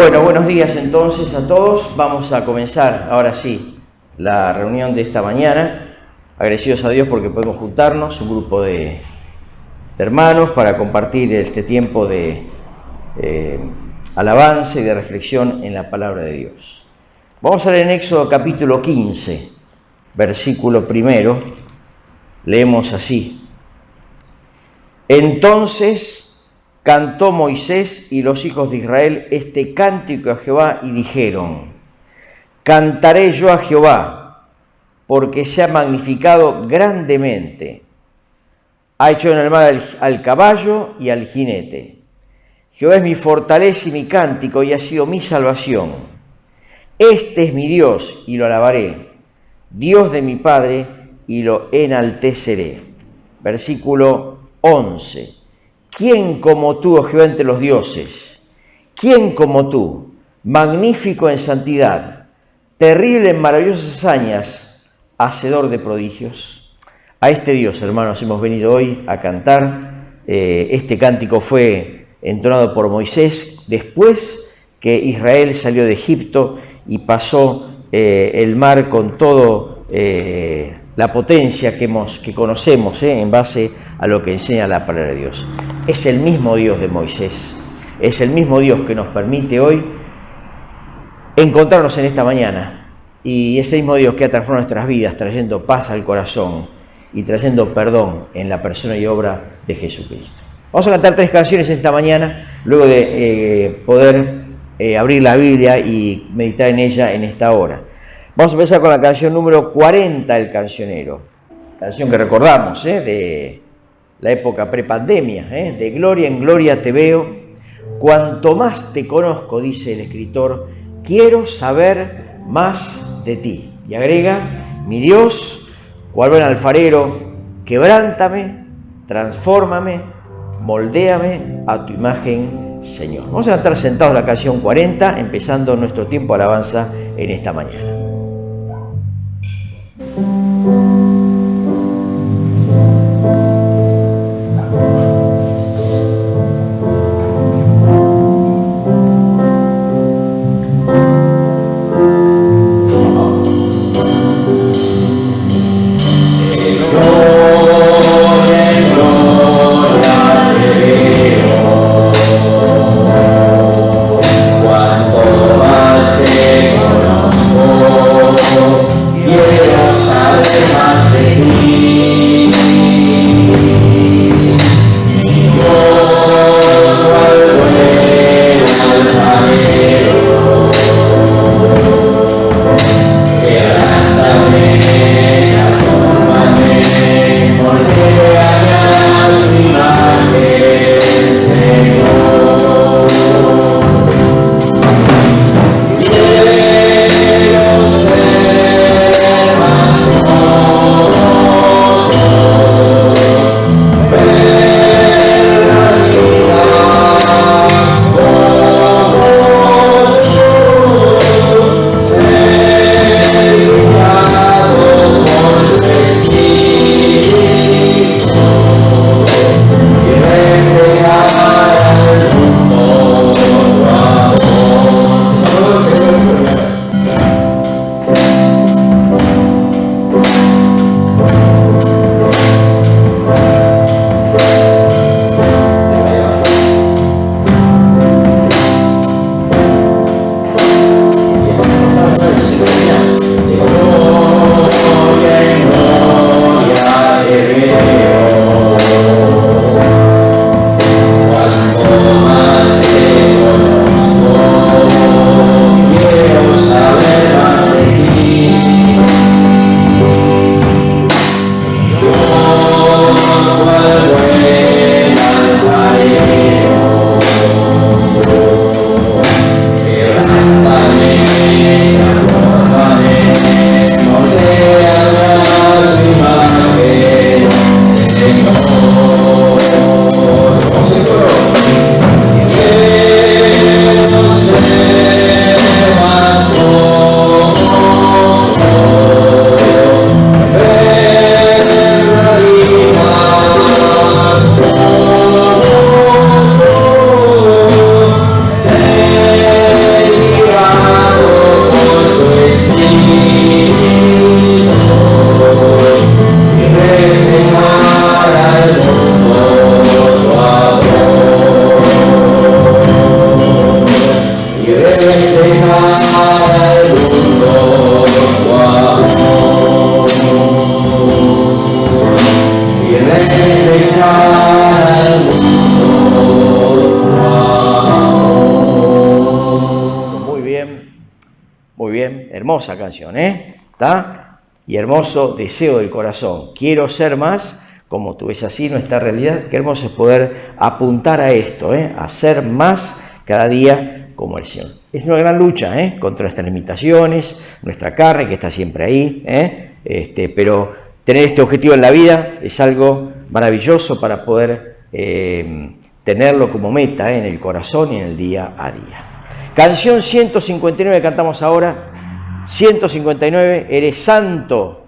Bueno, buenos días entonces a todos. Vamos a comenzar ahora sí la reunión de esta mañana. Agradecidos a Dios porque podemos juntarnos, un grupo de hermanos, para compartir este tiempo de alabanza y de reflexión en la palabra de Dios. Vamos a leer en Éxodo capítulo 15, versículo 1. Leemos así: Entonces cantó Moisés y los hijos de Israel este cántico a Jehová y dijeron: Cantaré yo a Jehová, porque se ha magnificado grandemente. Ha hecho en el mar al caballo y al jinete. Jehová es mi fortaleza y mi cántico, y ha sido mi salvación. Este es mi Dios, y lo alabaré, Dios de mi Padre, y lo enalteceré. Versículo 11. ¿Quién como tú, oh Jehová, entre los dioses? ¿Quién como tú, magnífico en santidad, terrible en maravillosas hazañas, hacedor de prodigios? A este Dios, hermanos, hemos venido hoy a cantar. Este cántico fue entonado por Moisés después que Israel salió de Egipto y pasó el mar con todo la potencia que conocemos en base a lo que enseña la palabra de Dios. Es el mismo Dios de Moisés, es el mismo Dios que nos permite hoy encontrarnos en esta mañana, y es el mismo Dios que ha transformado nuestras vidas, trayendo paz al corazón y trayendo perdón en la persona y obra de Jesucristo. Vamos a cantar 3 canciones esta mañana, luego de poder abrir la Biblia y meditar en ella en esta hora. Vamos a empezar con la canción número 40, El Cancionero, canción que recordamos de la época prepandemia, de gloria en gloria te veo, cuanto más te conozco, dice el escritor, quiero saber más de ti. Y agrega: mi Dios, cual buen alfarero, quebrántame, transfórmame, moldéame a tu imagen, Señor. Vamos a estar sentados en la canción 40, empezando nuestro tiempo de alabanza en esta mañana. Cuanto más te conozco, canción, ¿está? Y hermoso deseo del corazón. Quiero ser más como tú. Es así nuestra realidad. Qué hermoso es poder apuntar a esto, a ser más cada día como el Señor. Es una gran lucha contra nuestras limitaciones, nuestra carne que está siempre ahí, pero tener este objetivo en la vida es algo maravilloso para poder tenerlo como meta en el corazón y en el día a día. Canción 159 cantamos ahora. 159, eres santo,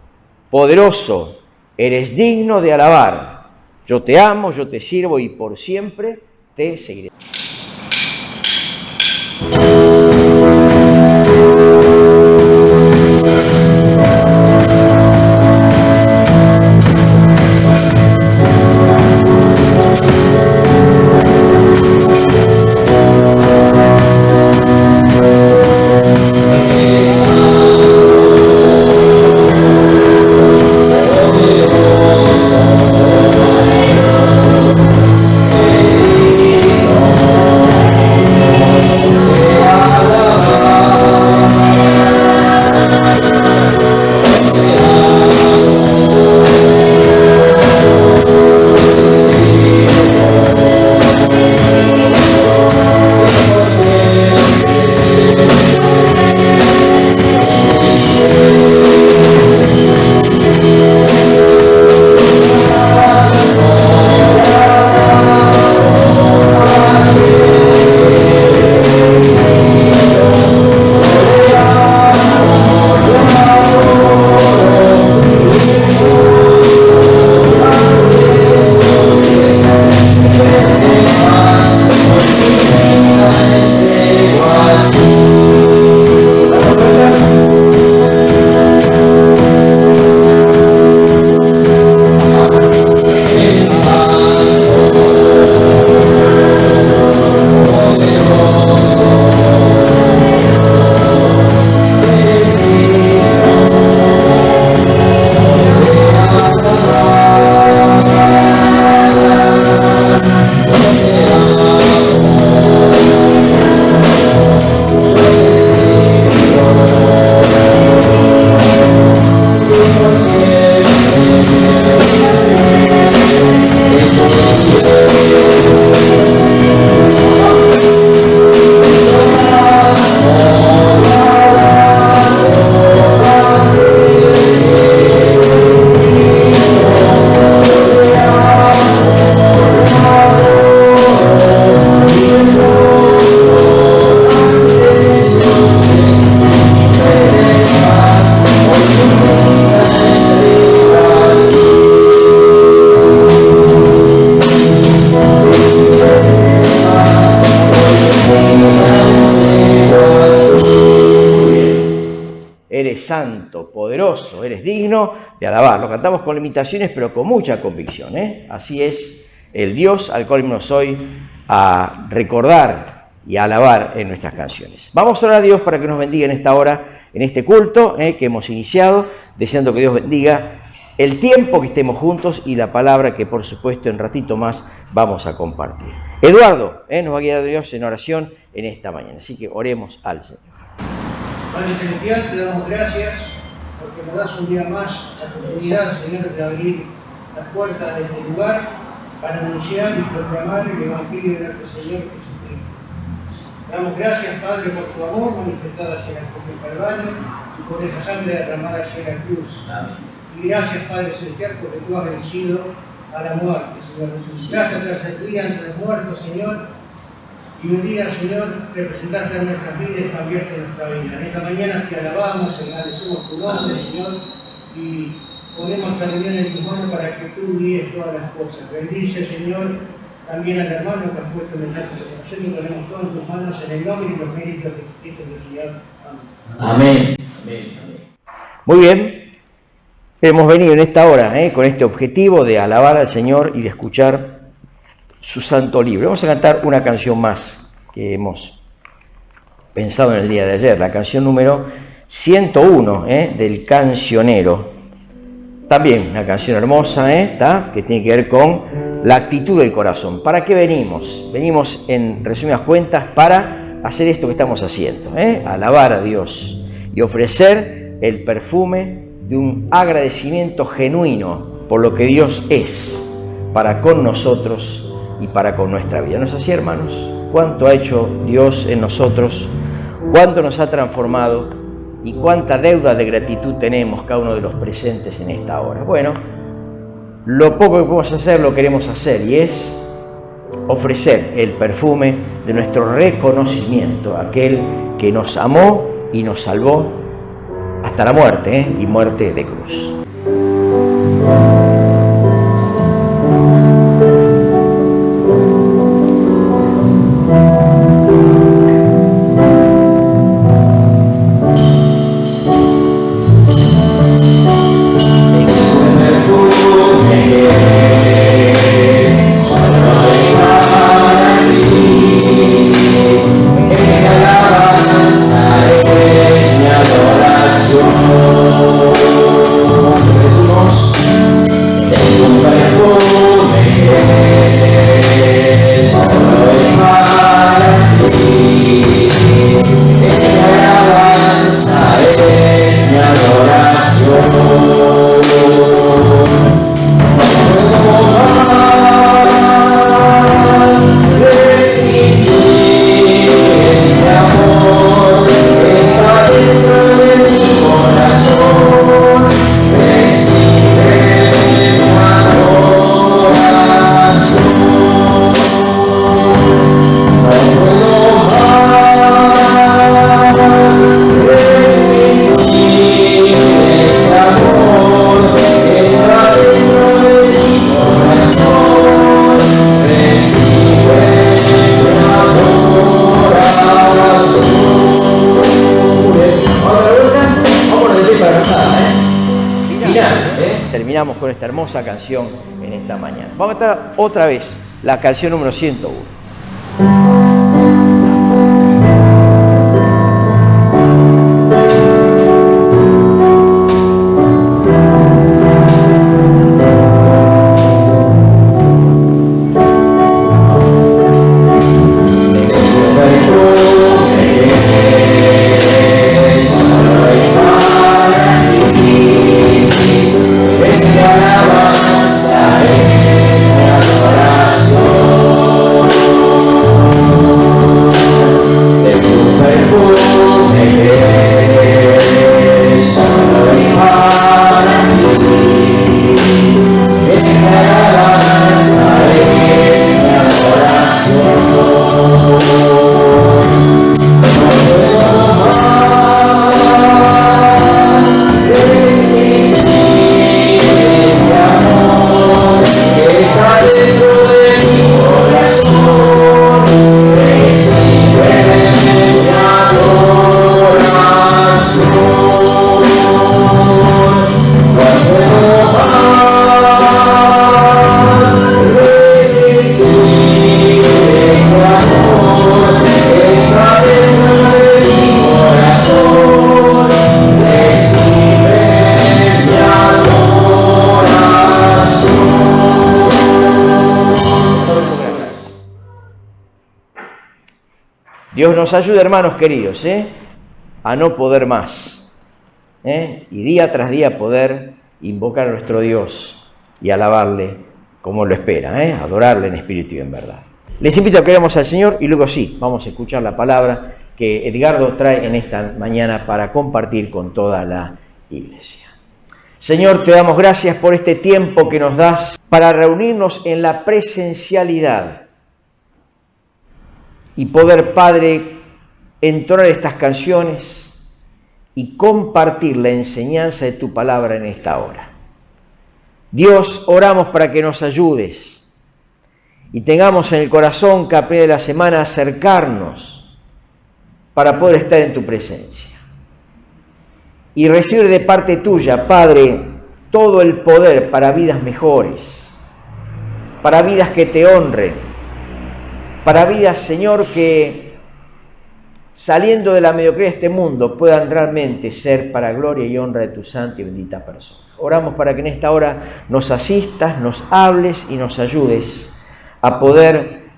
poderoso, eres digno de alabar. Yo te amo, yo te sirvo y por siempre te seguiré. Santo, poderoso, eres digno de alabar. Lo cantamos con limitaciones, pero con mucha convicción. Así es el Dios al cual nos hoy a recordar y a alabar en nuestras canciones. Vamos a orar a Dios para que nos bendiga en esta hora, en este culto que hemos iniciado, deseando que Dios bendiga el tiempo que estemos juntos y la palabra que, por supuesto, en ratito más vamos a compartir. Eduardo nos va a guiar a Dios en oración en esta mañana. Así que oremos al Señor. Padre Celestial, te damos gracias porque nos das un día más la oportunidad, Señor, de abrir las puertas de este lugar para anunciar y proclamar el Evangelio de nuestro Señor Jesucristo. Te damos gracias, Padre, por tu amor manifestado hacia la cruz del Calvario y por esa sangre derramada hacia la cruz. Y gracias, Padre Celestial, porque tú has vencido a la muerte, Señor Jesús. Gracias por ese día entre los muertos, Señor. Y un día, Señor, representaste a nuestras vidas y cambiaste nuestra vida. En esta mañana te alabamos, agradecemos tu nombre, Señor, y ponemos esta reunión en tus manos para que tú guíes todas las cosas. Bendice, Señor, también al hermano que has puesto en el acto de oración y ponemos todo en tus manos en el nombre y los méritos de Cristo del Señor. Amén. Amén. Muy bien. Hemos venido en esta hora con este objetivo de alabar al Señor y de escuchar su santo libro. Vamos a cantar una canción más que hemos pensado en el día de ayer, la canción número 101 del Cancionero. También una canción hermosa, que tiene que ver con la actitud del corazón. ¿Para qué venimos? Venimos, en resumidas cuentas, para hacer esto que estamos haciendo, alabar a Dios y ofrecer el perfume de un agradecimiento genuino por lo que Dios es para con nosotros y para con nuestra vida. ¿No es así, hermanos? ¿Cuánto ha hecho Dios en nosotros? ¿Cuánto nos ha transformado? ¿Y cuánta deuda de gratitud tenemos cada uno de los presentes en esta hora? Bueno, lo poco que podemos hacer lo queremos hacer, y es ofrecer el perfume de nuestro reconocimiento a aquel que nos amó y nos salvó hasta la muerte, y muerte de cruz. Terminamos con esta hermosa canción en esta mañana. Vamos a estar otra vez la canción número 101. Dios nos ayude, hermanos queridos, a no poder más, y día tras día poder invocar a nuestro Dios y alabarle como lo espera, adorarle en espíritu y en verdad. Les invito a que oremos al Señor y luego sí, vamos a escuchar la palabra que Edgardo trae en esta mañana para compartir con toda la iglesia. Señor, te damos gracias por este tiempo que nos das para reunirnos en la presencialidad y poder, Padre, entonar estas canciones y compartir la enseñanza de tu palabra en esta hora. Dios, oramos para que nos ayudes y tengamos en el corazón que a de la semana acercarnos para poder estar en tu presencia y recibir de parte tuya, Padre, todo el poder para vidas mejores, para vidas que te honren, para vidas, Señor, que saliendo de la mediocridad de este mundo puedan realmente ser para gloria y honra de tu santa y bendita persona. Oramos para que en esta hora nos asistas, nos hables y nos ayudes a poder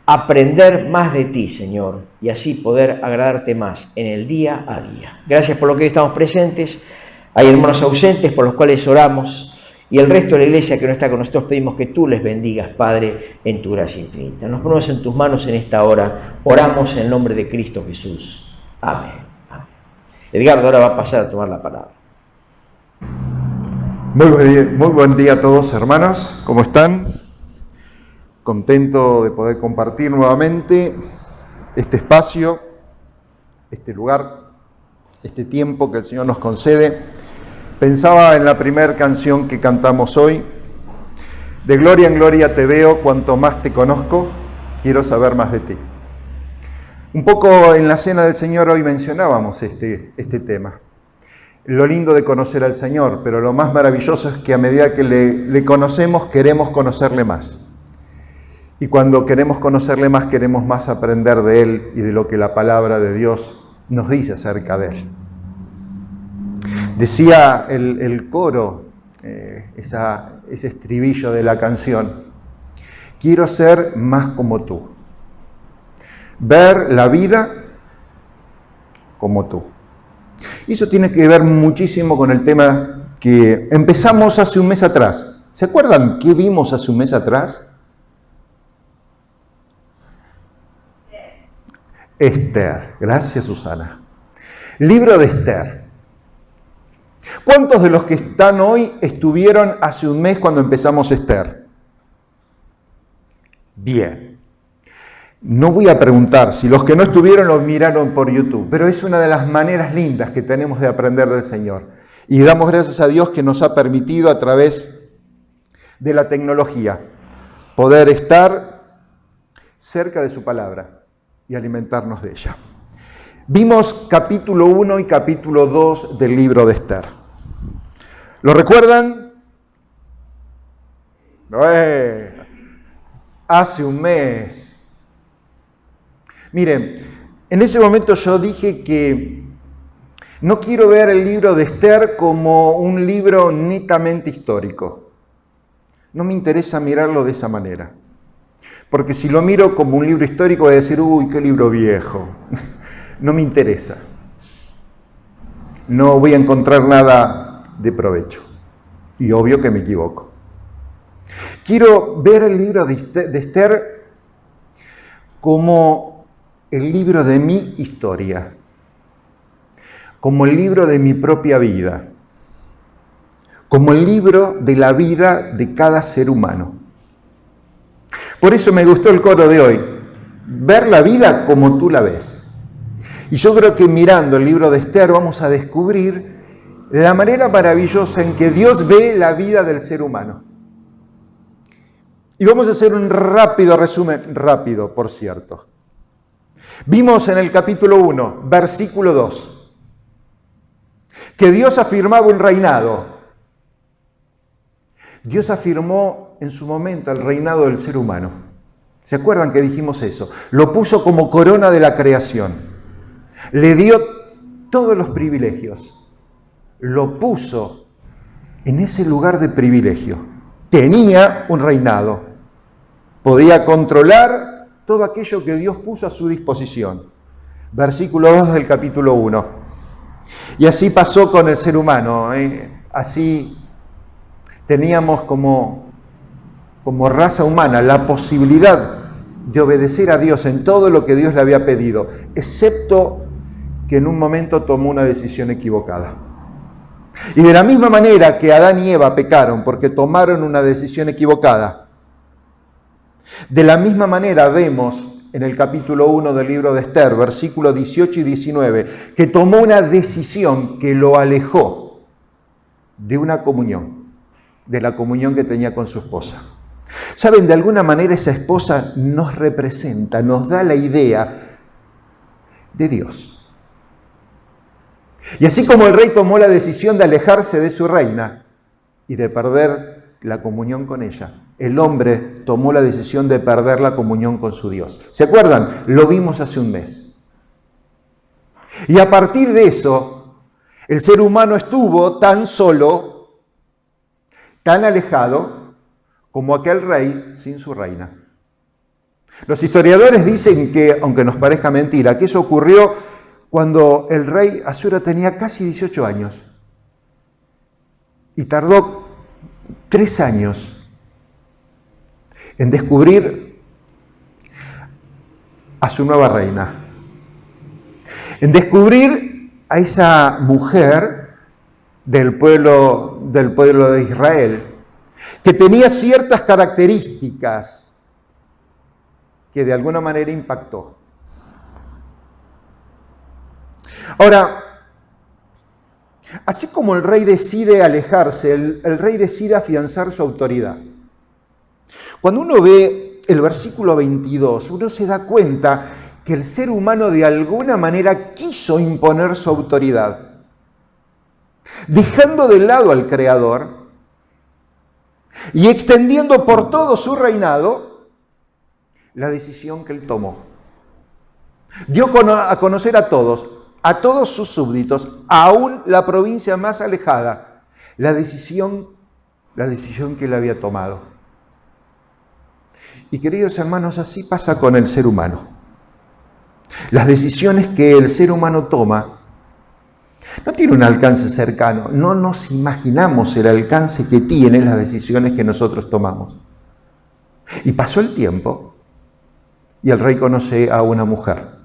aprender más de ti, Señor, y así poder agradarte más en el día a día. Gracias por lo que hoy estamos presentes. Hay hermanos ausentes por los cuales oramos, y el resto de la iglesia que no está con nosotros pedimos que tú les bendigas, Padre, en tu gracia infinita. Nos ponemos en tus manos en esta hora. Oramos en el nombre de Cristo Jesús. Amén. Amén. Edgardo ahora va a pasar a tomar la palabra. Muy buen día a todos, hermanos. ¿Cómo están? Contento de poder compartir nuevamente este espacio, este lugar, este tiempo que el Señor nos concede. Pensaba en la primera canción que cantamos hoy: de gloria en gloria te veo, cuanto más te conozco, quiero saber más de ti. Un poco en la Cena del Señor hoy mencionábamos este tema. Lo lindo de conocer al Señor, pero lo más maravilloso es que a medida que le conocemos, queremos conocerle más. Y cuando queremos conocerle más, queremos más aprender de Él y de lo que la palabra de Dios nos dice acerca de Él. Decía el coro, ese estribillo de la canción: quiero ser más como tú, ver la vida como tú. Y eso tiene que ver muchísimo con el tema que empezamos hace un mes atrás. ¿Se acuerdan qué vimos hace un mes atrás? Esther. Gracias, Susana. Libro de Esther. ¿Cuántos de los que están hoy estuvieron hace un mes cuando empezamos Esther? Bien. No voy a preguntar si los que no estuvieron lo miraron por YouTube, pero es una de las maneras lindas que tenemos de aprender del Señor. Y damos gracias a Dios que nos ha permitido, a través de la tecnología, poder estar cerca de su palabra y alimentarnos de ella. Vimos capítulo 1 y capítulo 2 del libro de Esther. ¿Lo recuerdan? Hace un mes. Miren, en ese momento yo dije que no quiero ver el libro de Esther como un libro netamente histórico. No me interesa mirarlo de esa manera. Porque si lo miro como un libro histórico voy a decir, uy, qué libro viejo. No me interesa. No voy a encontrar nada de provecho. Y obvio que me equivoco. Quiero ver el libro de Esther como el libro de mi historia, como el libro de mi propia vida, como el libro de la vida de cada ser humano. Por eso me gustó el coro de hoy: ver la vida como tú la ves. Y yo creo que mirando el libro de Esther vamos a descubrir la manera maravillosa en que Dios ve la vida del ser humano. Y vamos a hacer un rápido resumen, rápido por cierto. Vimos en el capítulo 1, versículo 2, que Dios afirmaba un reinado. Dios afirmó en su momento el reinado del ser humano. ¿Se acuerdan que dijimos eso? Lo puso como corona de la creación. Le dio todos los privilegios. Lo puso en ese lugar de privilegio. Tenía un reinado. Podía controlar todo aquello que Dios puso a su disposición. Versículo 2 del capítulo 1. Y así pasó con el ser humano. Así teníamos como raza humana la posibilidad de obedecer a Dios en todo lo que Dios le había pedido, excepto que en un momento tomó una decisión equivocada. Y de la misma manera que Adán y Eva pecaron porque tomaron una decisión equivocada, de la misma manera vemos en el capítulo 1 del libro de Esther, versículos 18 y 19, que tomó una decisión que lo alejó de una comunión, de la comunión que tenía con su esposa. Saben, de alguna manera esa esposa nos representa, nos da la idea de Dios. Y así como el rey tomó la decisión de alejarse de su reina y de perder la comunión con ella, el hombre tomó la decisión de perder la comunión con su Dios. ¿Se acuerdan? Lo vimos hace un mes. Y a partir de eso, el ser humano estuvo tan solo, tan alejado, como aquel rey sin su reina. Los historiadores dicen que, aunque nos parezca mentira, que eso ocurrió cuando el rey Asuero tenía casi 18 años. Y tardó 3 años en descubrir a su nueva reina. En descubrir a esa mujer del pueblo de Israel, que tenía ciertas características que de alguna manera impactó. Ahora, así como el rey decide alejarse, el rey decide afianzar su autoridad. Cuando uno ve el versículo 22, uno se da cuenta que el ser humano de alguna manera quiso imponer su autoridad, dejando de lado al Creador y extendiendo por todo su reinado la decisión que él tomó. Dio a conocer a todos sus súbditos, aún la provincia más alejada, la decisión que él había tomado. Y queridos hermanos, así pasa con el ser humano. Las decisiones que el ser humano toma no tienen un alcance cercano. No nos imaginamos el alcance que tienen las decisiones que nosotros tomamos. Y pasó el tiempo y el rey conoce a una mujer.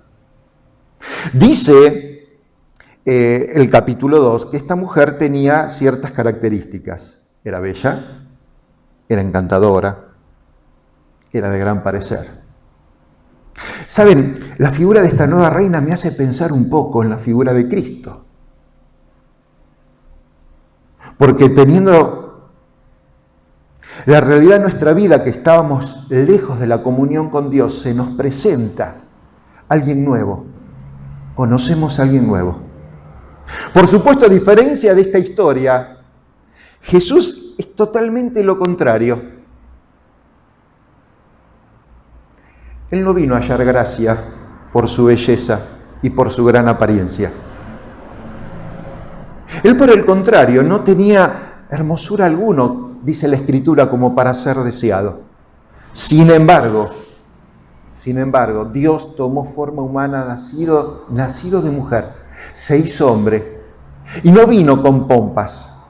Dice el capítulo 2 que esta mujer tenía ciertas características. Era bella, era encantadora, era de gran parecer. Saben, la figura de esta nueva reina me hace pensar un poco en la figura de Cristo. Porque teniendo la realidad de nuestra vida, que estábamos lejos de la comunión con Dios, se nos presenta alguien nuevo. Conocemos a alguien nuevo. Por supuesto, a diferencia de esta historia, Jesús es totalmente lo contrario. Él no vino a hallar gracia por su belleza y por su gran apariencia. Él, por el contrario, no tenía hermosura alguno, dice la Escritura, como para ser deseado. Sin embargo, Dios tomó forma humana, nacido de mujer, se hizo hombre, y no vino con pompas,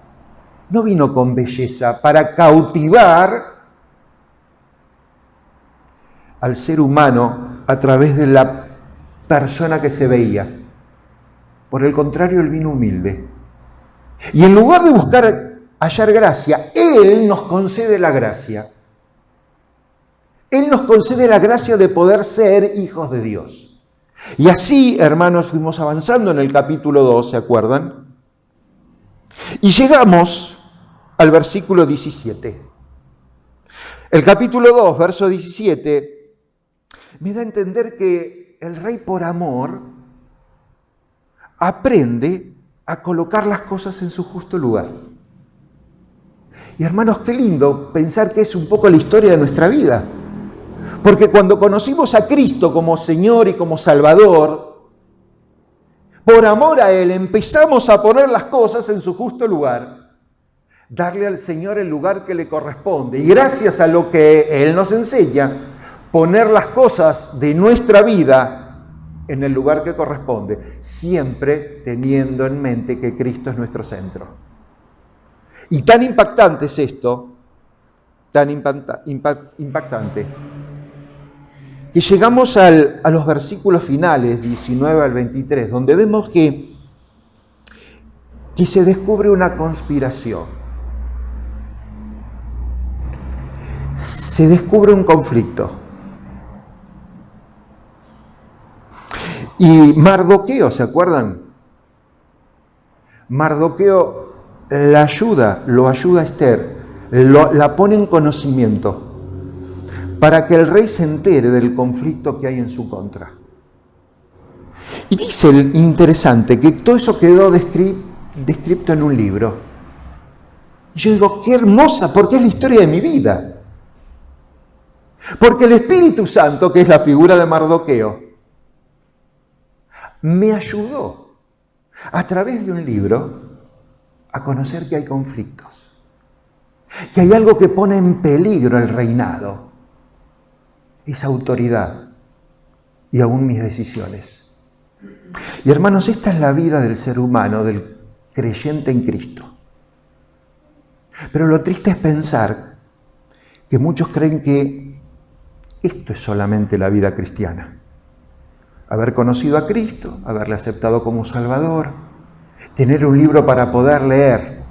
no vino con belleza para cautivar al ser humano a través de la persona que se veía. Por el contrario, Él vino humilde. Y en lugar de hallar gracia, Él nos concede la gracia. Él nos concede la gracia de poder ser hijos de Dios. Y así, hermanos, fuimos avanzando en el capítulo 2, ¿se acuerdan? Y llegamos al versículo 17. El capítulo 2, verso 17, me da a entender que el rey, por amor, aprende a colocar las cosas en su justo lugar. Y hermanos, qué lindo pensar que es un poco la historia de nuestra vida. Porque cuando conocimos a Cristo como Señor y como Salvador, por amor a Él empezamos a poner las cosas en su justo lugar, darle al Señor el lugar que le corresponde. Y gracias a lo que Él nos enseña, poner las cosas de nuestra vida en el lugar que corresponde, siempre teniendo en mente que Cristo es nuestro centro. Y tan impactante es esto, tan impactante, que llegamos a los versículos finales, 19 al 23, donde vemos que se descubre una conspiración. Se descubre un conflicto. Y Mardoqueo, ¿se acuerdan? Mardoqueo lo ayuda a Esther, la pone en conocimiento para que el rey se entere del conflicto que hay en su contra. Y dice el interesante que todo eso quedó descrito en un libro. Y yo digo, qué hermosa, porque es la historia de mi vida. Porque el Espíritu Santo, que es la figura de Mardoqueo, me ayudó a través de un libro a conocer que hay conflictos, que hay algo que pone en peligro el reinado. esa autoridad y aún mis decisiones. Y hermanos, esta es la vida del ser humano, del creyente en Cristo. Pero lo triste es pensar que muchos creen que esto es solamente la vida cristiana. Haber conocido a Cristo, haberle aceptado como Salvador, tener un libro para poder leer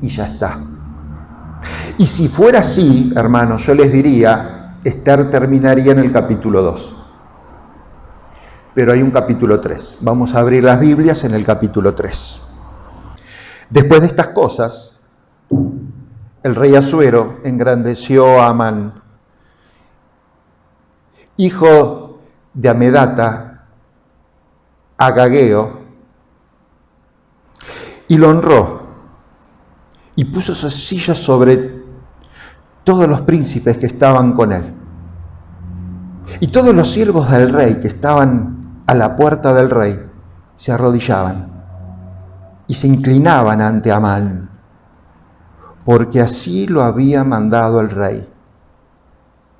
y ya está. Y si fuera así, hermanos, yo les diría, Esther terminaría en el capítulo 2. Pero hay un capítulo 3. Vamos a abrir las Biblias en el capítulo 3. Después de estas cosas, el rey Asuero engrandeció a Amán, hijo de Amedata, Agageo, y lo honró, y puso su silla sobre todos los príncipes que estaban con él. Y todos los siervos del rey que estaban a la puerta del rey se arrodillaban y se inclinaban ante Amán, porque así lo había mandado el rey.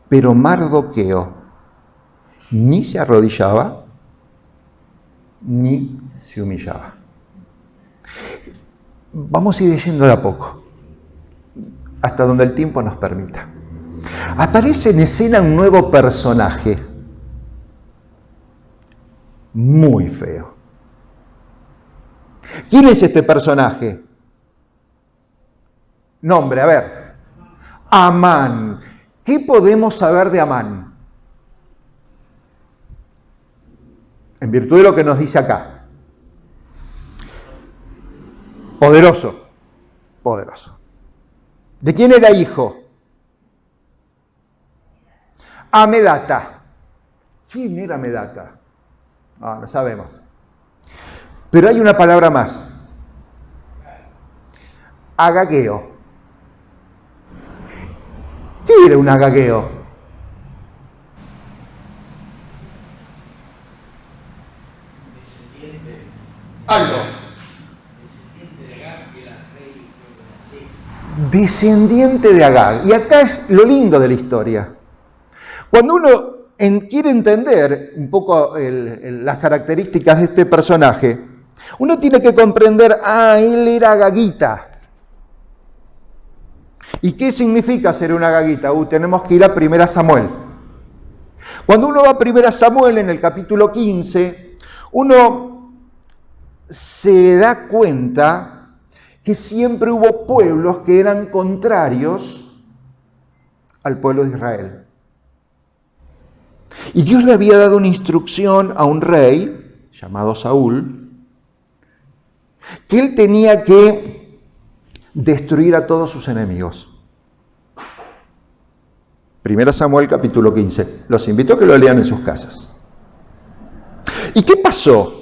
Pero Mardoqueo ni se arrodillaba ni se humillaba. Vamos a ir leyendo de a poco, hasta donde el tiempo nos permita. Aparece en escena un nuevo personaje, muy feo. ¿Quién es este personaje? Nombre, a ver. Amán. ¿Qué podemos saber de Amán? En virtud de lo que nos dice acá. Poderoso. Poderoso. ¿De quién era hijo? Amedata. ¿Quién era Amedata? No sabemos. Pero hay una palabra más. Agageo. ¿Qué era un agageo? Algo. Descendiente de Agag. Y acá es lo lindo de la historia. Cuando uno quiere entender un poco las características de este personaje, uno tiene que comprender, él era agagita. ¿Y qué significa ser una agagita? Tenemos que ir a 1 Samuel. Cuando uno va a 1 Samuel en el capítulo 15, uno se da cuenta que siempre hubo pueblos que eran contrarios al pueblo de Israel. Y Dios le había dado una instrucción a un rey, llamado Saúl, que él tenía que destruir a todos sus enemigos. 1 Samuel capítulo 15. Los invito a que lo lean en sus casas. ¿Y qué pasó?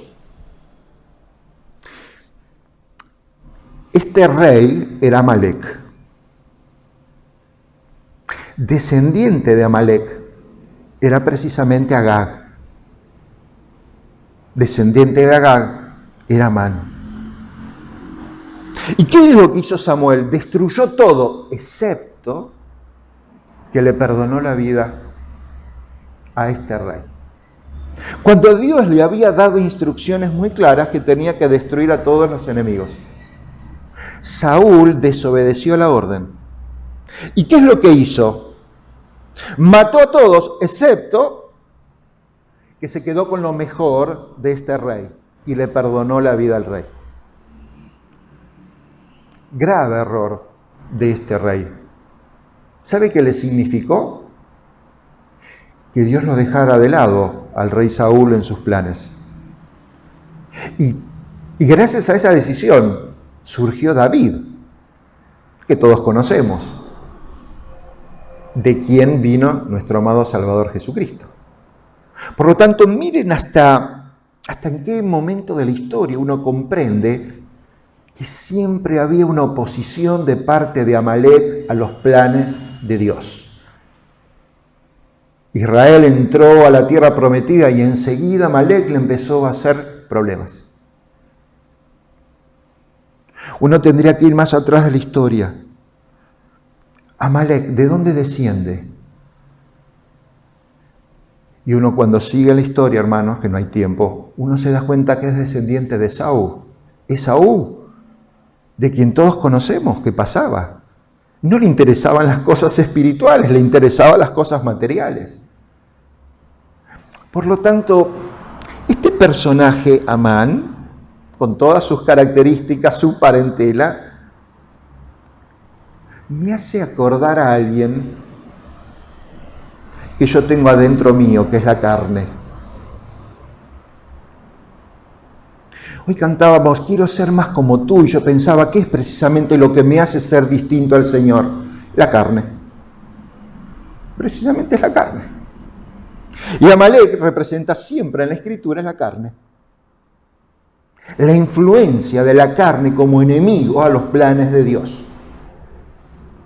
Este rey era Amalek. Descendiente de Amalek era precisamente Agag. Descendiente de Agag era Amán. ¿Y qué es lo que hizo Samuel? Destruyó todo, excepto que le perdonó la vida a este rey. Cuando Dios le había dado instrucciones muy claras que tenía que destruir a todos los enemigos. Saúl desobedeció la orden. ¿Y qué es lo que hizo? Mató a todos, excepto que se quedó con lo mejor de este rey y le perdonó la vida al rey. Grave error de este rey. ¿Sabe qué le significó? Que Dios lo dejara de lado al rey Saúl en sus planes. Y gracias a esa decisión surgió David, que todos conocemos, de quien vino nuestro amado Salvador Jesucristo. Por lo tanto, miren hasta en qué momento de la historia uno comprende que siempre había una oposición de parte de Amalek a los planes de Dios. Israel entró a la tierra prometida y enseguida Amalek le empezó a hacer problemas. Uno tendría que ir más atrás de la historia. Amalek, ¿de dónde desciende? Y uno cuando sigue la historia, hermanos, que no hay tiempo, uno se da cuenta que es descendiente de Esaú. Esaú, de quien todos conocemos, que pasaba. No le interesaban las cosas espirituales, le interesaban las cosas materiales. Por lo tanto, este personaje, Amán, con todas sus características, su parentela, me hace acordar a alguien que yo tengo adentro mío, que es la carne. Hoy cantábamos, quiero ser más como tú, y yo pensaba, ¿qué es precisamente lo que me hace ser distinto al Señor? La carne. Precisamente es la carne. Y Amalek representa siempre en la Escritura la carne. La influencia de la carne como enemigo a los planes de Dios.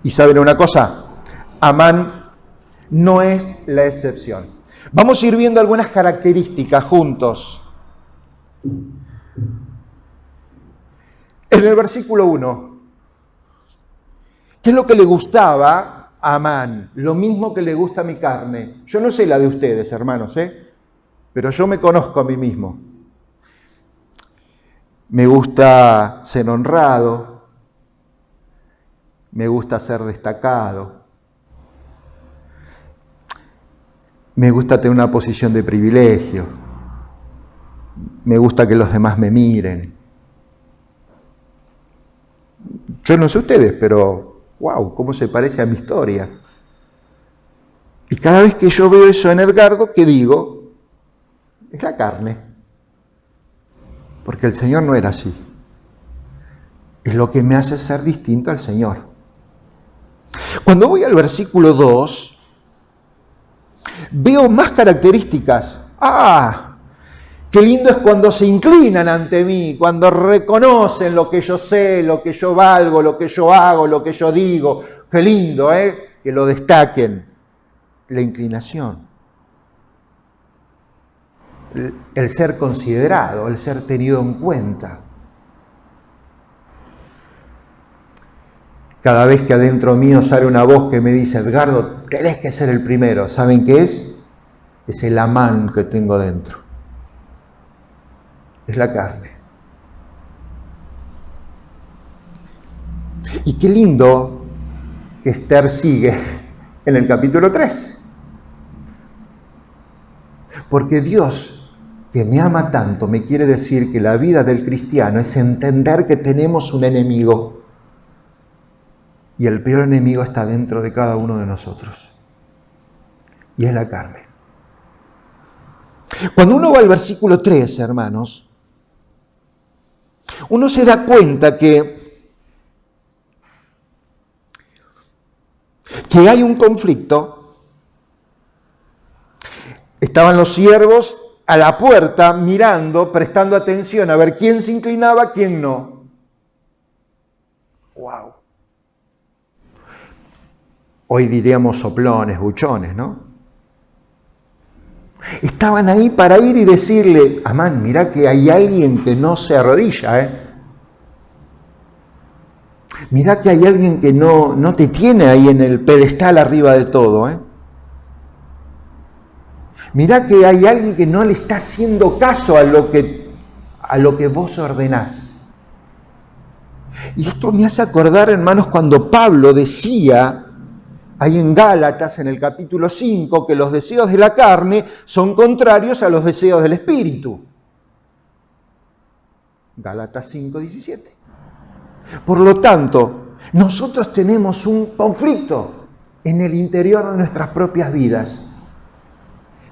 Y ¿saben una cosa? Amán no es la excepción. Vamos a ir viendo algunas características juntos. En el versículo 1, ¿qué es lo que le gustaba a Amán? Lo mismo que le gusta a mi carne. Yo no sé la de ustedes, hermanos, pero yo me conozco a mí mismo. Me gusta ser honrado, me gusta ser destacado, me gusta tener una posición de privilegio, me gusta que los demás me miren. Yo no sé ustedes, pero wow, cómo se parece a mi historia. Y cada vez que yo veo eso en Edgardo, ¿qué digo? Es la carne. Porque el Señor no era así. Es lo que me hace ser distinto al Señor. Cuando voy al versículo 2, veo más características. Qué lindo es cuando se inclinan ante mí, cuando reconocen lo que yo sé, lo que yo valgo, lo que yo hago, lo que yo digo. Qué lindo, que lo destaquen. La inclinación. El ser considerado, el ser tenido en cuenta. Cada vez que adentro mío sale una voz que me dice, Edgardo, tenés que ser el primero. ¿Saben qué es? Es el Amán que tengo dentro. Es la carne. Y qué lindo que Esther sigue en el capítulo 3. Porque Dios, que me ama tanto, me quiere decir que la vida del cristiano es entender que tenemos un enemigo. Y el peor enemigo está dentro de cada uno de nosotros. Y es la carne. Cuando uno va al versículo 3, hermanos, uno se da cuenta que hay un conflicto. Estaban los siervos a la puerta mirando, prestando atención a ver quién se inclinaba, quién no. ¡Wow! Hoy diríamos soplones, buchones, ¿no? Estaban ahí para ir y decirle, Amán, mirá que hay alguien que no se arrodilla, Mirá que hay alguien que no te tiene ahí en el pedestal arriba de todo, Mirá que hay alguien que no le está haciendo caso a lo que vos ordenás. Y esto me hace acordar, hermanos, cuando Pablo decía ahí en Gálatas, en el capítulo 5, que los deseos de la carne son contrarios a los deseos del Espíritu. Gálatas 5:17. Por lo tanto, nosotros tenemos un conflicto en el interior de nuestras propias vidas.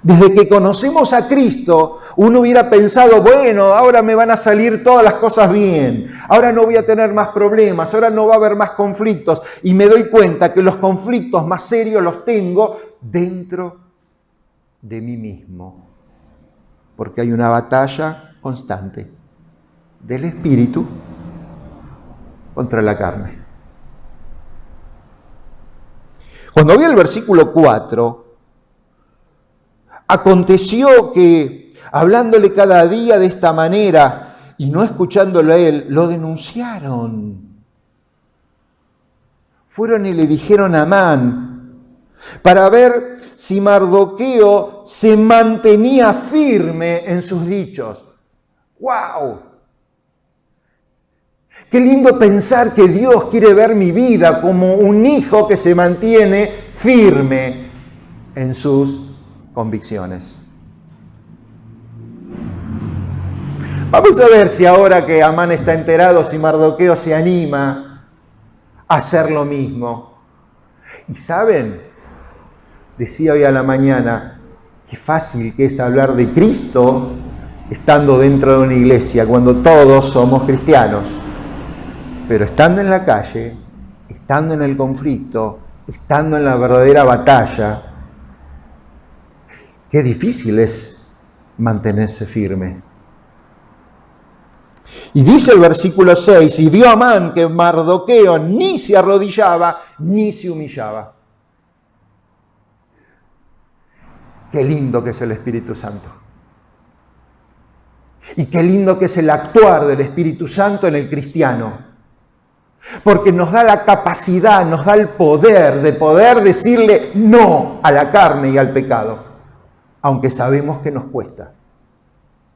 Desde que conocemos a Cristo, uno hubiera pensado, bueno, ahora me van a salir todas las cosas bien, ahora no voy a tener más problemas, ahora no va a haber más conflictos. Y me doy cuenta que los conflictos más serios los tengo dentro de mí mismo. Porque hay una batalla constante del espíritu contra la carne. Cuando vi el versículo 4, aconteció que, hablándole cada día de esta manera y no escuchándolo a él, lo denunciaron. Fueron y le dijeron a Amán, para ver si Mardoqueo se mantenía firme en sus dichos. ¡Wow! Qué lindo pensar que Dios quiere ver mi vida como un hijo que se mantiene firme en sus convicciones. Vamos a ver si ahora que Amán está enterado, si Mardoqueo se anima a hacer lo mismo. Y saben, decía hoy a la mañana, qué fácil que es hablar de Cristo estando dentro de una iglesia, cuando todos somos cristianos. Pero estando en la calle, estando en el conflicto, estando en la verdadera batalla, qué difícil es mantenerse firme. Y dice el versículo 6, y vio Amán que Mardoqueo ni se arrodillaba ni se humillaba. Qué lindo que es el Espíritu Santo. Y qué lindo que es el actuar del Espíritu Santo en el cristiano. Porque nos da la capacidad, nos da el poder de poder decirle no a la carne y al pecado. Aunque sabemos que nos cuesta.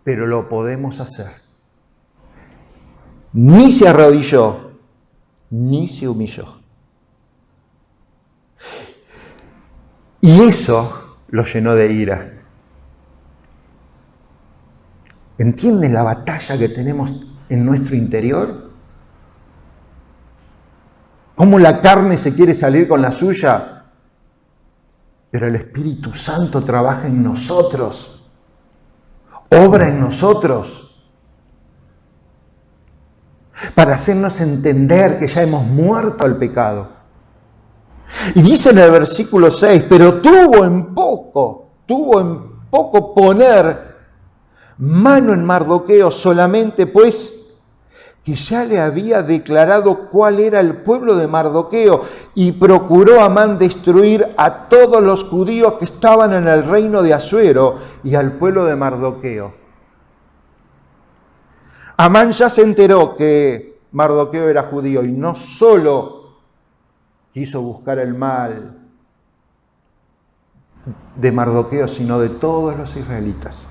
Pero lo podemos hacer. Ni se arrodilló, ni se humilló. Y eso lo llenó de ira. ¿Entienden la batalla que tenemos en nuestro interior? ¿Cómo la carne se quiere salir con la suya? Pero el Espíritu Santo trabaja en nosotros, obra en nosotros, para hacernos entender que ya hemos muerto al pecado. Y dice en el versículo 6, pero tuvo en poco poner mano en Mardoqueo solamente, pues que ya le había declarado cuál era el pueblo de Mardoqueo, y procuró Amán destruir a todos los judíos que estaban en el reino de Asuero y al pueblo de Mardoqueo. Amán ya se enteró que Mardoqueo era judío y no solo quiso buscar el mal de Mardoqueo, sino de todos los israelitas.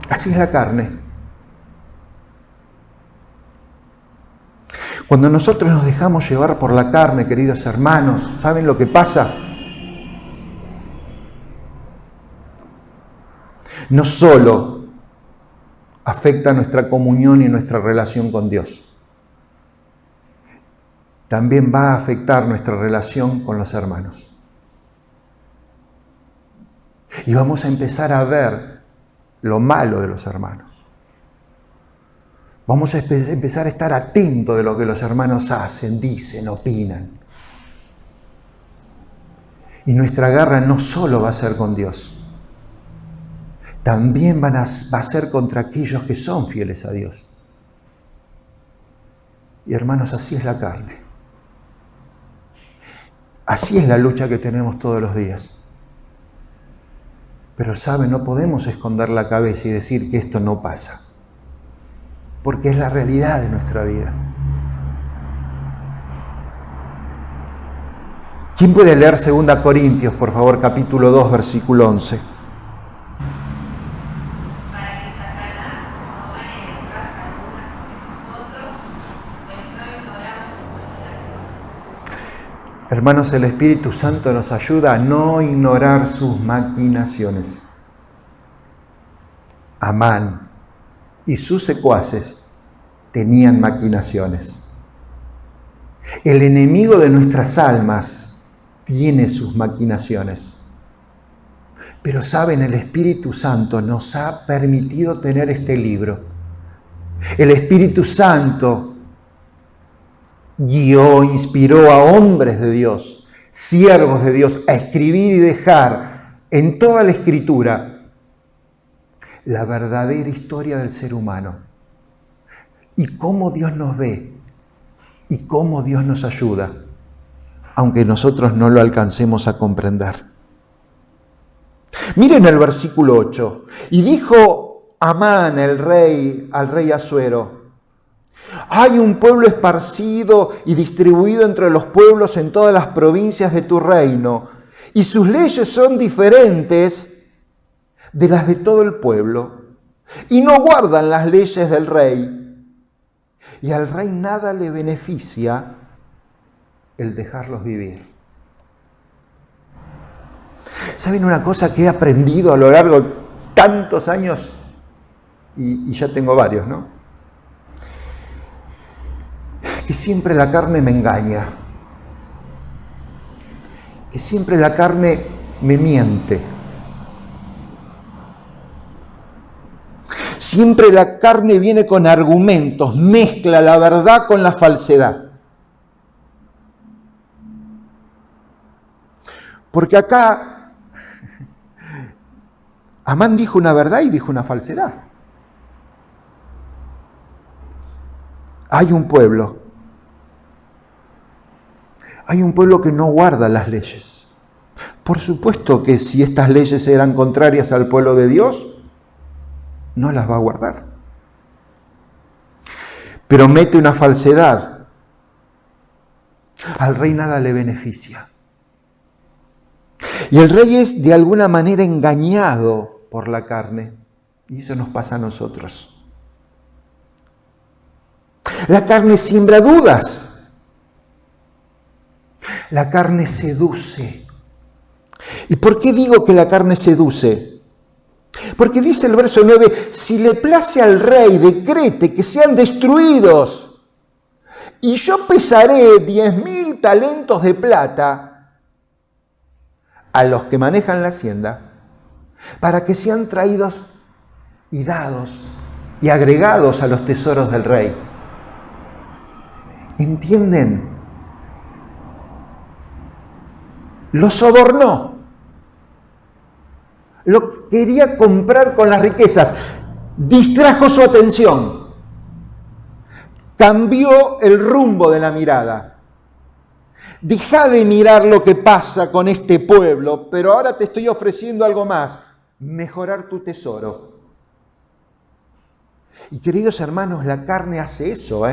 Así es la carne. Cuando nosotros nos dejamos llevar por la carne, queridos hermanos, ¿saben lo que pasa? No solo afecta nuestra comunión y nuestra relación con Dios, también va a afectar nuestra relación con los hermanos. Y vamos a empezar a ver lo malo de los hermanos. Vamos a empezar a estar atentos de lo que los hermanos hacen, dicen, opinan. Y nuestra guerra no solo va a ser con Dios, también va a ser contra aquellos que son fieles a Dios. Y hermanos, así es la carne. Así es la lucha que tenemos todos los días. Pero saben, no podemos esconder la cabeza y decir que esto no pasa. Porque es la realidad de nuestra vida. ¿Quién puede leer 2 Corintios, por favor, capítulo 2, versículo 11? Hermanos, el Espíritu Santo nos ayuda a no ignorar sus maquinaciones. Amán y sus secuaces tenían maquinaciones. El enemigo de nuestras almas tiene sus maquinaciones. Pero saben, el Espíritu Santo nos ha permitido tener este libro. El Espíritu Santo guió, inspiró a hombres de Dios, siervos de Dios, a escribir y dejar en toda la Escritura la verdadera historia del ser humano y cómo Dios nos ve y cómo Dios nos ayuda, aunque nosotros no lo alcancemos a comprender. Miren el versículo 8. Y dijo Amán, al rey Asuero: Hay un pueblo esparcido y distribuido entre los pueblos en todas las provincias de tu reino, y sus leyes son diferentes de las de todo el pueblo, y no guardan las leyes del rey, y al rey nada le beneficia el dejarlos vivir. ¿Saben una cosa que he aprendido a lo largo de tantos años? Y ya tengo varios, ¿no? Que siempre la carne me engaña. Que siempre la carne me miente. Siempre la carne viene con argumentos, mezcla la verdad con la falsedad. Porque acá Amán dijo una verdad y dijo una falsedad. Hay un pueblo que no guarda las leyes. Por supuesto que si estas leyes eran contrarias al pueblo de Dios, no las va a guardar. Pero mete una falsedad. Al rey nada le beneficia. Y el rey es de alguna manera engañado por la carne. Y eso nos pasa a nosotros. La carne siembra dudas. La carne seduce. ¿Y por qué digo que la carne seduce? Porque dice el verso 9, si le place al rey, decrete que sean destruidos, y yo pesaré 10.000 talentos de plata a los que manejan la hacienda, para que sean traídos y dados y agregados a los tesoros del rey. ¿Entienden? Lo sobornó. Lo quería comprar con las riquezas. Distrajo su atención. Cambió el rumbo de la mirada. Deja de mirar lo que pasa con este pueblo, pero ahora te estoy ofreciendo algo más. Mejorar tu tesoro. Y queridos hermanos, la carne hace eso,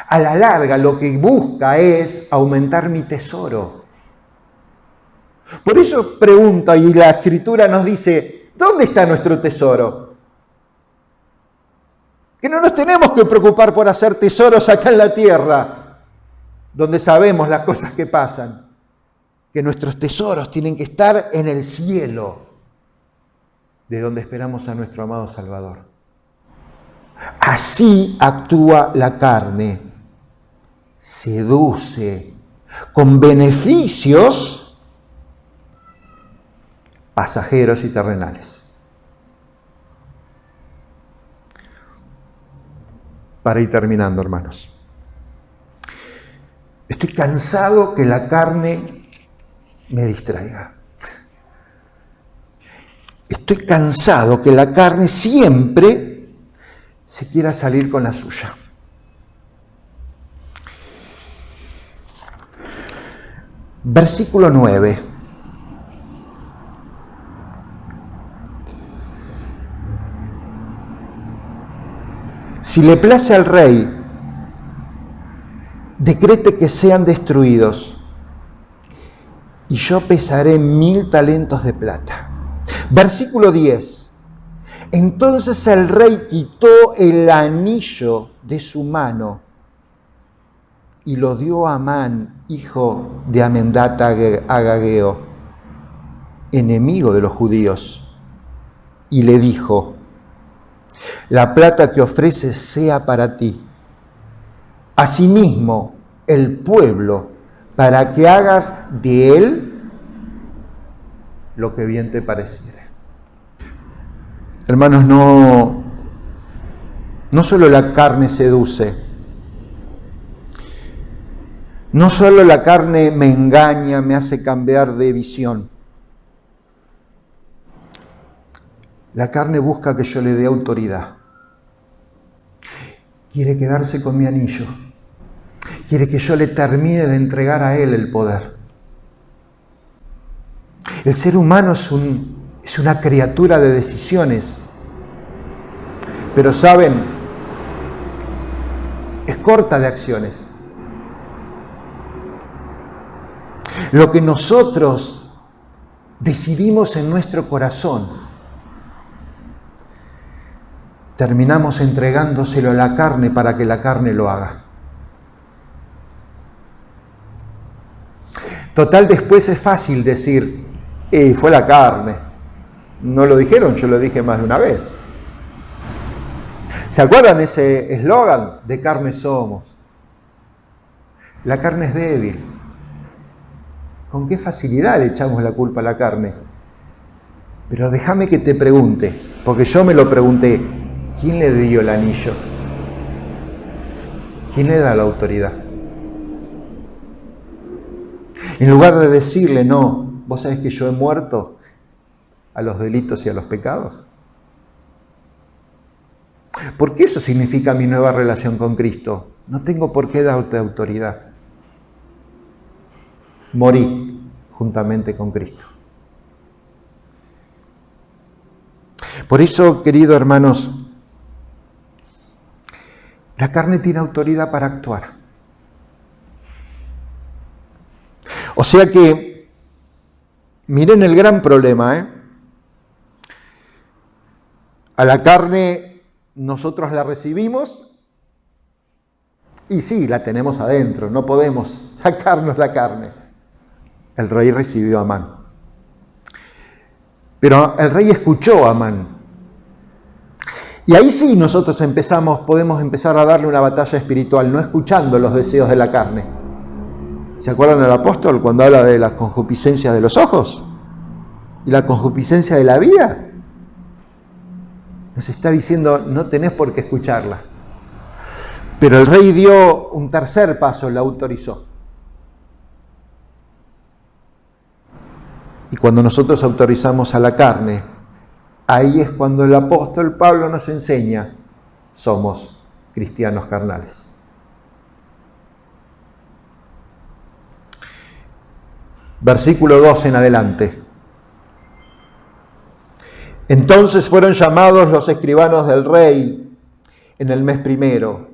A la larga lo que busca es aumentar mi tesoro. Por eso pregunta, y la Escritura nos dice, ¿dónde está nuestro tesoro? Que no nos tenemos que preocupar por hacer tesoros acá en la tierra, donde sabemos las cosas que pasan. Que nuestros tesoros tienen que estar en el cielo, de donde esperamos a nuestro amado Salvador. Así actúa la carne. Seduce con beneficios pasajeros y terrenales. Para ir terminando, hermanos. Estoy cansado que la carne me distraiga. Estoy cansado que la carne siempre se quiera salir con la suya. Versículo 9. Si le place al rey, decrete que sean destruidos, y yo pesaré 1.000 talentos de plata. Versículo 10. Entonces el rey quitó el anillo de su mano y lo dio a Amán, hijo de Amedata Agageo, enemigo de los judíos, y le dijo: la plata que ofreces sea para ti, asimismo el pueblo, para que hagas de él lo que bien te pareciere. Hermanos, no solo la carne seduce, no solo la carne me engaña, me hace cambiar de visión. La carne busca que yo le dé autoridad. Quiere quedarse con mi anillo. Quiere que yo le termine de entregar a él el poder. El ser humano es una criatura de decisiones. Pero saben, es corta de acciones. Lo que nosotros decidimos en nuestro corazón, terminamos entregándoselo a la carne para que la carne lo haga. Total, después es fácil decir, fue la carne. No lo dijeron, yo lo dije más de una vez. ¿Se acuerdan de ese eslogan? De carne somos. La carne es débil. ¿Con qué facilidad le echamos la culpa a la carne? Pero déjame que te pregunte, porque yo me lo pregunté, ¿quién le dio el anillo? ¿Quién le da la autoridad? En lugar de decirle, no, vos sabés que yo he muerto a los delitos y a los pecados. Porque eso significa mi nueva relación con Cristo. No tengo por qué darte autoridad. Morí juntamente con Cristo. Por eso, queridos hermanos, la carne tiene autoridad para actuar. O sea que, miren el gran problema, A la carne nosotros la recibimos y sí, la tenemos adentro, no podemos sacarnos la carne. El rey recibió a Amán. Pero el rey escuchó a Amán. Y ahí sí nosotros podemos empezar a darle una batalla espiritual, no escuchando los deseos de la carne. ¿Se acuerdan del apóstol cuando habla de las concupiscencias de los ojos? ¿Y la concupiscencia de la vida? Nos está diciendo, no tenés por qué escucharla. Pero el rey dio un tercer paso, la autorizó. Y cuando nosotros autorizamos a la carne, ahí es cuando el apóstol Pablo nos enseña, somos cristianos carnales. Versículo 2 en adelante. Entonces fueron llamados los escribanos del rey en el mes primero,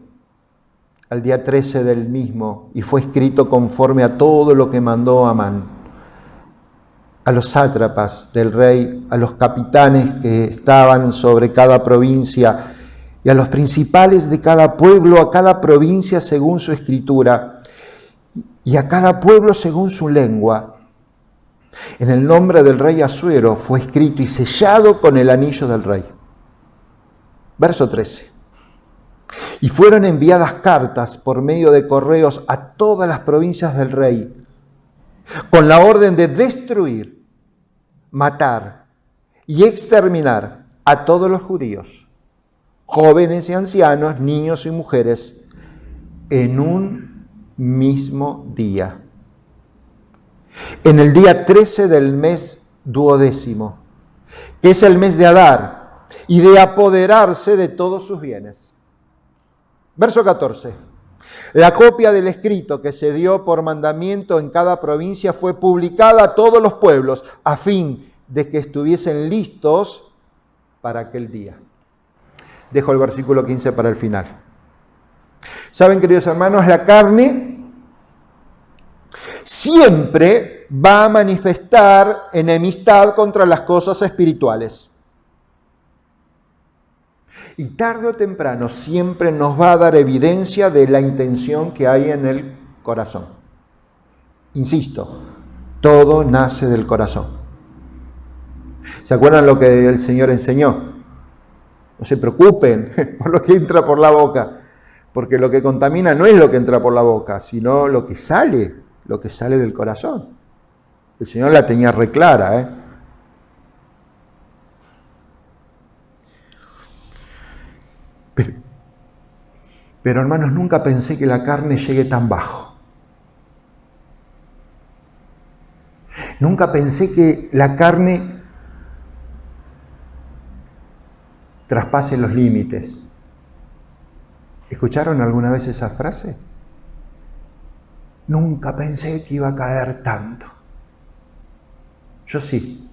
al día 13 del mismo, y fue escrito conforme a todo lo que mandó Amán. A los sátrapas del rey, a los capitanes que estaban sobre cada provincia, y a los principales de cada pueblo, a cada provincia según su escritura, y a cada pueblo según su lengua. En el nombre del rey Asuero fue escrito y sellado con el anillo del rey. Verso 13. Y fueron enviadas cartas por medio de correos a todas las provincias del rey, con la orden de destruir, matar y exterminar a todos los judíos, jóvenes y ancianos, niños y mujeres, en un mismo día. En el día 13 del mes 12º, que es el mes de Adar, y de apoderarse de todos sus bienes. Verso 14. La copia del escrito que se dio por mandamiento en cada provincia fue publicada a todos los pueblos, a fin de que estuviesen listos para aquel día. Dejo el versículo 15 para el final. Saben, queridos hermanos, la carne siempre va a manifestar enemistad contra las cosas espirituales. Y tarde o temprano siempre nos va a dar evidencia de la intención que hay en el corazón. Insisto, todo nace del corazón. ¿Se acuerdan lo que el Señor enseñó? No se preocupen por lo que entra por la boca, porque lo que contamina no es lo que entra por la boca, sino lo que sale del corazón. El Señor la tenía re clara, Pero hermanos, nunca pensé que la carne llegue tan bajo. Nunca pensé que la carne traspase los límites. ¿Escucharon alguna vez esa frase? Nunca pensé que iba a caer tanto. Yo sí.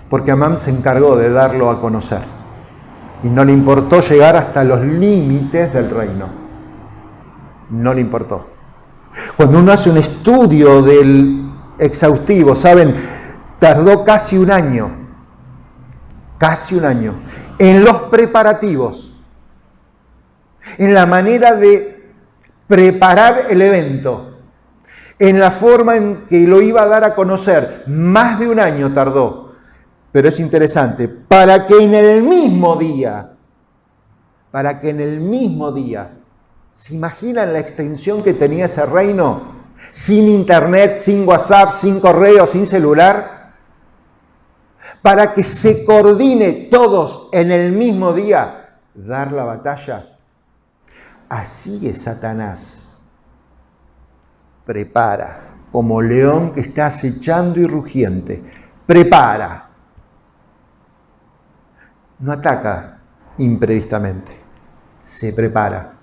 Porque Amán se encargó de darlo a conocer. Y no le importó llegar hasta los límites del reino. No le importó. Cuando uno hace un estudio del exhaustivo, ¿saben? Tardó casi un año en los preparativos, en la manera de preparar el evento, en la forma en que lo iba a dar a conocer. Más de un año tardó. Pero es interesante, para que en el mismo día, ¿se imaginan la extensión que tenía ese reino? Sin internet, sin WhatsApp, sin correo, sin celular. Para que se coordine todos en el mismo día, dar la batalla. Así es Satanás. Prepara, como león que está acechando y rugiente. Prepara. No ataca imprevistamente, se prepara.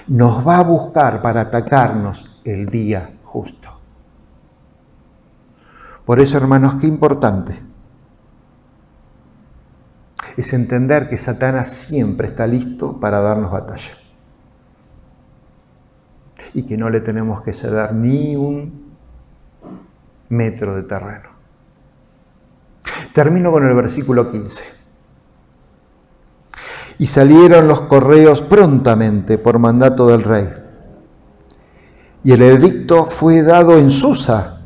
Nos va a buscar para atacarnos el día justo. Por eso, hermanos, qué importante es entender que Satanás siempre está listo para darnos batalla. Y que no le tenemos que ceder ni un metro de terreno. Termino con el versículo 15. Y salieron los correos prontamente por mandato del rey. Y el edicto fue dado en Susa,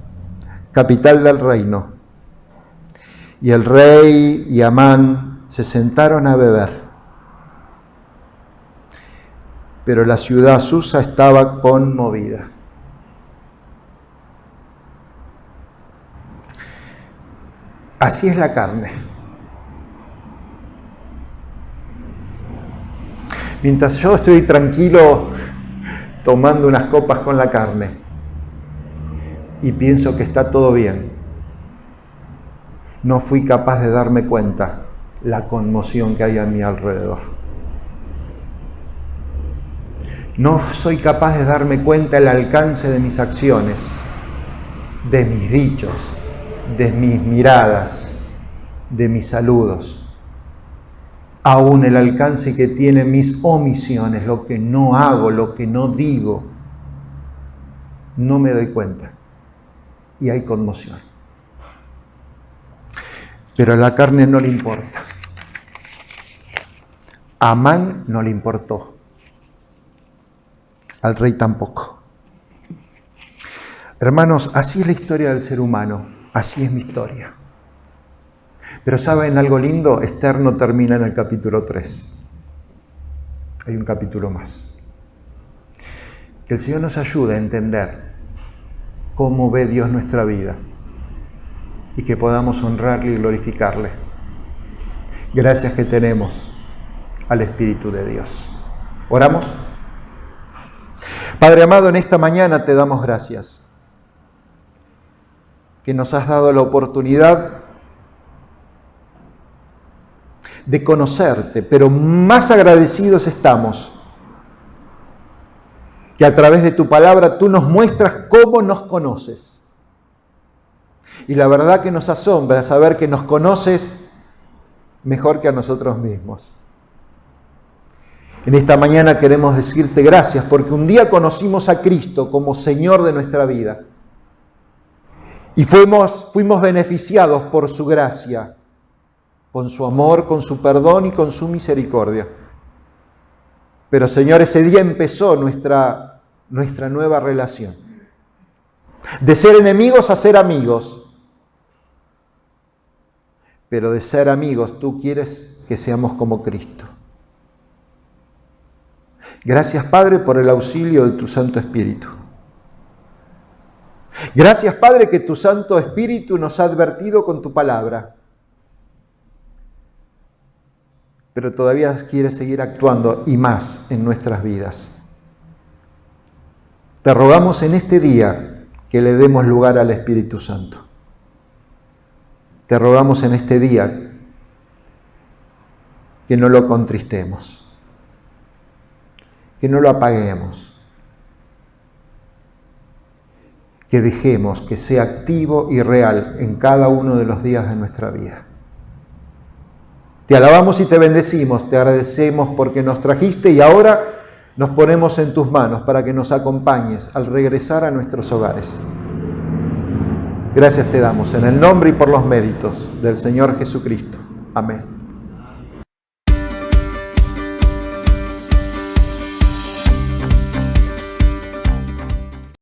capital del reino. Y el rey y Amán se sentaron a beber. Pero la ciudad Susa estaba conmovida. Así es la carne. Mientras yo estoy tranquilo tomando unas copas con la carne y pienso que está todo bien, no fui capaz de darme cuenta la conmoción que hay a mi alrededor. No soy capaz de darme cuenta el alcance de mis acciones, de mis dichos, de mis miradas, de mis saludos. Aún el alcance que tienen mis omisiones, lo que no hago, lo que no digo, no me doy cuenta. Y hay conmoción. Pero a la carne no le importa. A Amán no le importó. Al rey tampoco. Hermanos, así es la historia del ser humano. Así es mi historia. Pero ¿saben algo lindo? Esther no termina en el capítulo 3. Hay un capítulo más. Que el Señor nos ayude a entender cómo ve Dios nuestra vida y que podamos honrarle y glorificarle. Gracias que tenemos al Espíritu de Dios. ¿Oramos? Padre amado, en esta mañana te damos gracias que nos has dado la oportunidad de conocerte, pero más agradecidos estamos que a través de tu palabra tú nos muestras cómo nos conoces. Y la verdad que nos asombra saber que nos conoces mejor que a nosotros mismos. En esta mañana queremos decirte gracias porque un día conocimos a Cristo como Señor de nuestra vida y fuimos beneficiados por su gracia, con su amor, con su perdón y con su misericordia. Pero Señor, ese día empezó nuestra nueva relación. De ser enemigos a ser amigos. Pero de ser amigos, tú quieres que seamos como Cristo. Gracias, Padre, por el auxilio de tu Santo Espíritu. Gracias, Padre, que tu Santo Espíritu nos ha advertido con tu palabra. Pero todavía quiere seguir actuando y más en nuestras vidas. Te rogamos en este día que le demos lugar al Espíritu Santo. Te rogamos en este día que no lo contristemos, que no lo apaguemos, que dejemos que sea activo y real en cada uno de los días de nuestra vida. Te alabamos y te bendecimos, te agradecemos porque nos trajiste y ahora nos ponemos en tus manos para que nos acompañes al regresar a nuestros hogares. Gracias te damos en el nombre y por los méritos del Señor Jesucristo. Amén.